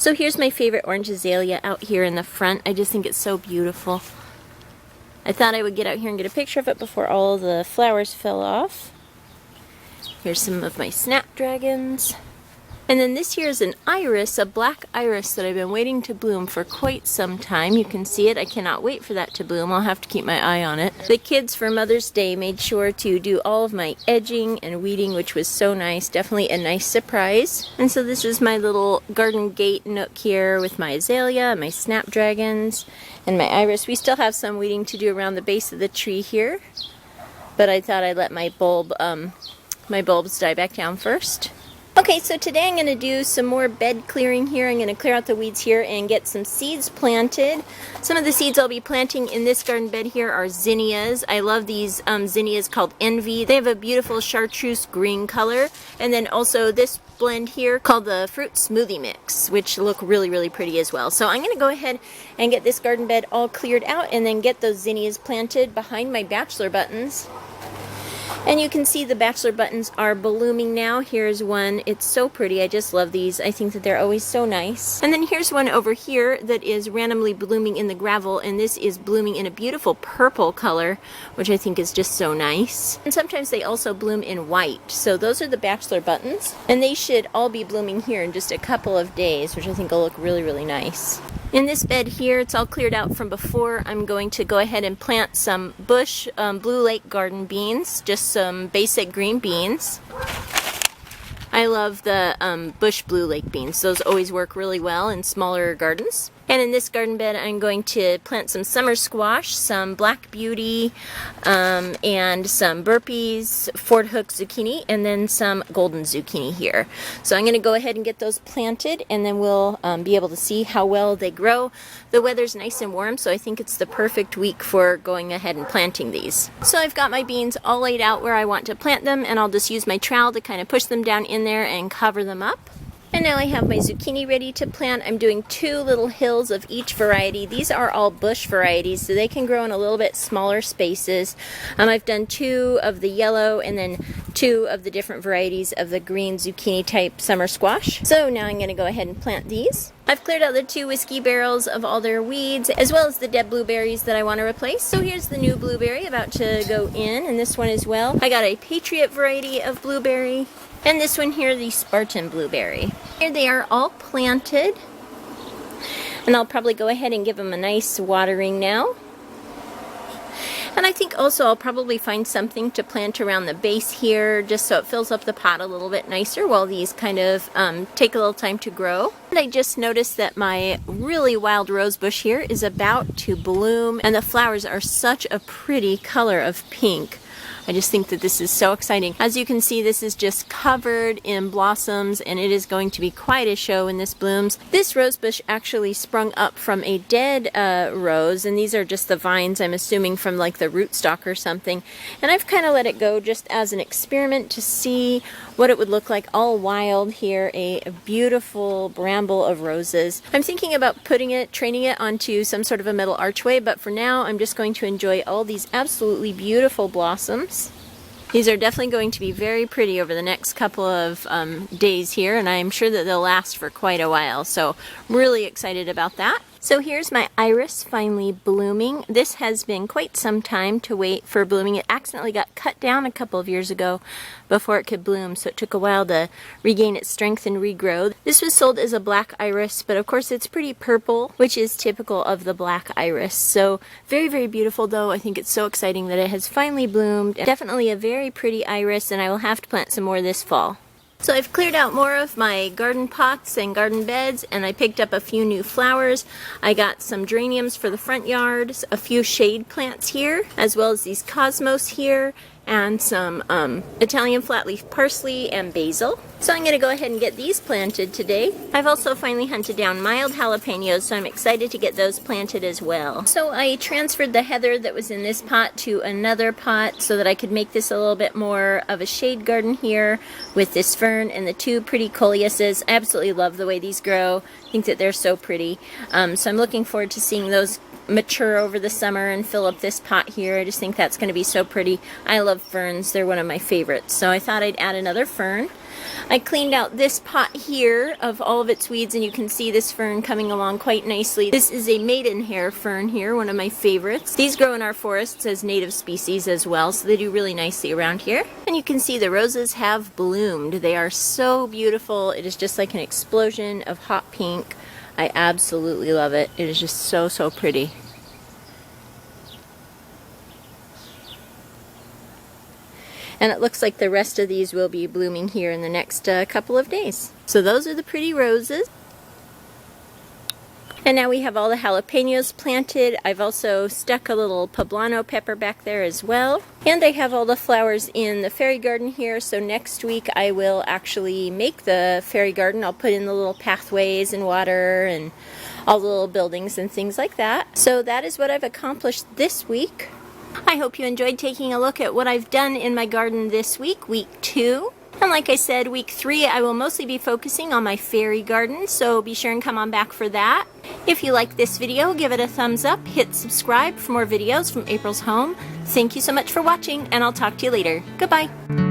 So here's my favorite orange azalea out here in the front. I just think it's so beautiful. I thought I would get out here and get a picture of it before all the flowers fell off. Here's some of my snapdragons. And then this here is an iris, a black iris that I've been waiting to bloom for quite some time. You can see it. I cannot wait for that to bloom. I'll have to keep my eye on it. The kids for Mother's Day made sure to do all of my edging and weeding, which was so nice. Definitely a nice surprise. And so this is my little garden gate nook here with my azalea, my snapdragons, and my iris. We still have some weeding to do around the base of the tree here, but I thought I'd let my bulbs die back down first. Okay, so today I'm going to do some more bed clearing here. I'm going to clear out the weeds here and get some seeds planted. Some of the seeds I'll be planting in this garden bed here are zinnias. I love these zinnias called Envy. They have a beautiful chartreuse green color. And then also this blend here called the Fruit Smoothie Mix, which look really, really pretty as well. So I'm going to go ahead and get this garden bed all cleared out and then get those zinnias planted behind my bachelor buttons. And you can see the bachelor buttons are blooming now. Here's one. It's so pretty. I just love these. I think that they're always so nice. And then here's one over here that is randomly blooming in the gravel, and this is blooming in a beautiful purple color, which I think is just so nice. And sometimes they also bloom in white. So those are the bachelor buttons, and they should all be blooming here in just a couple of days, which I think will look really, really nice. In this bed here, it's all cleared out from before. I'm going to go ahead and plant some bush Blue Lake garden beans, just some basic green beans. I love the bush Blue Lake beans. Those always work really well in smaller gardens. And in this garden bed, I'm going to plant some summer squash, some black beauty, and some burpees, Fort Hook zucchini, and then some golden zucchini here. So I'm going to go ahead and get those planted, and then we'll be able to see how well they grow. The weather's nice and warm, so I think it's the perfect week for going ahead and planting these. So I've got my beans all laid out where I want to plant them, and I'll just use my trowel to kind of push them down in there and cover them up. And now I have my zucchini ready to plant. I'm doing 2 little hills of each variety. These are all bush varieties, so they can grow in a little bit smaller spaces. I've done 2 of the yellow and then 2 of the different varieties of the green zucchini type summer squash. So now I'm going to go ahead and plant these. I've cleared out the 2 whiskey barrels of all their weeds, as well as the dead blueberries that I want to replace. So here's the new blueberry about to go in, and this one as well. I got a Patriot variety of blueberry, and this one here, the Spartan blueberry. Here they are all planted, and I'll probably go ahead and give them a nice watering now. And I think also I'll probably find something to plant around the base here, just so it fills up the pot a little bit nicer while these kind of take a little time to grow. And I just noticed that my really wild rose bush here is about to bloom, and the flowers are such a pretty color of pink. I just think that this is so exciting. As you can see, this is just covered in blossoms, and it is going to be quite a show when this blooms. This rose bush actually sprung up from a dead rose, and these are just the vines, I'm assuming, from like the rootstock or something. And I've kind of let it go just as an experiment to see what it would look like all wild here, a beautiful bramble of roses. I'm thinking about training it onto some sort of a metal archway, but for now I'm just going to enjoy all these absolutely beautiful blossoms. These are definitely going to be very pretty over the next couple of days here, and I'm sure that they'll last for quite a while, so really excited about that. So here's my iris finally blooming. This has been quite some time to wait for blooming. It accidentally got cut down a couple of years ago before it could bloom, so it took a while to regain its strength and regrow. This was sold as a black iris, but of course it's pretty purple, which is typical of the black iris. So very, very beautiful though. I think it's so exciting that it has finally bloomed. Definitely a very pretty iris, and I will have to plant some more this fall. So I've cleared out more of my garden pots and garden beds, and I picked up a few new flowers. I got some geraniums for the front yard, a few shade plants here, as well as these cosmos here, and some Italian flatleaf parsley and basil. So I'm going to go ahead and get these planted today. I've also finally hunted down mild jalapenos, so I'm excited to get those planted as well. So I transferred the heather that was in this pot to another pot so that I could make this a little bit more of a shade garden here with this fern and the 2 pretty coleuses. I absolutely love the way these grow. I think that they're so pretty. So I'm looking forward to seeing those mature over the summer and fill up this pot here. I just think that's going to be so pretty. I love ferns. They're one of my favorites. So I thought I'd add another fern. I cleaned out this pot here of all of its weeds, and you can see this fern coming along quite nicely. This is a maidenhair fern here, one of my favorites. These grow in our forests as native species as well, so they do really nicely around here. And you can see the roses have bloomed. They are so beautiful. It is just like an explosion of hot pink. I absolutely love it. It is just so, so pretty. And it looks like the rest of these will be blooming here in the next couple of days. So those are the pretty roses. And now we have all the jalapenos planted. I've also stuck a little poblano pepper back there as well. And I have all the flowers in the fairy garden here. So next week I will actually make the fairy garden. I'll put in the little pathways and water and all the little buildings and things like that. So that is what I've accomplished this week. I hope you enjoyed taking a look at what I've done in my garden this week, week 2. And like I said, week 3 I will mostly be focusing on my fairy garden, so be sure and come on back for that. If you like this video, give it a thumbs up, hit subscribe for more videos from April's Home. Thank you so much for watching, and I'll talk to you later. Goodbye!